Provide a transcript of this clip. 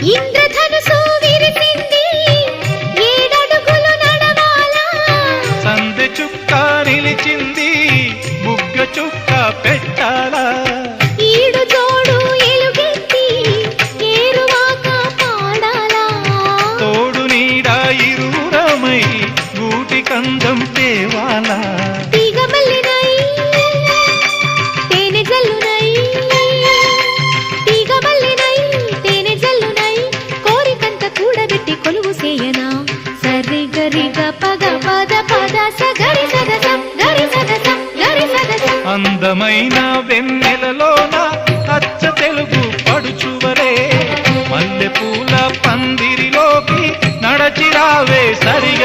ఇంద్రధనుసు విరిసింది ఏడడుగులు నడవాలా సందె చుక్క నిలిచింది ముగ్గ చుక్క పెట్టాలా ఈడు జోడు ఎలుగెత్తి ఏరువాక పాడాలా తోడు నీడ ఇరువురమై గూటి కందం తేవాలా తీగమల్లినై తేనె జల్లునై తీగమల్లినై తేనె జల్లునై కోరికంత కూడబెట్టి కొలువు సేయనా సరి గరి గ పగ పద పద స గరి సదసం గరి సదసం గరి సదసం అందమైన వెన్నెలలోన అచ్చ తెలుగు పడుచువరే మల్లె పూల పందిరిలోకి నడచిరావే సరిగ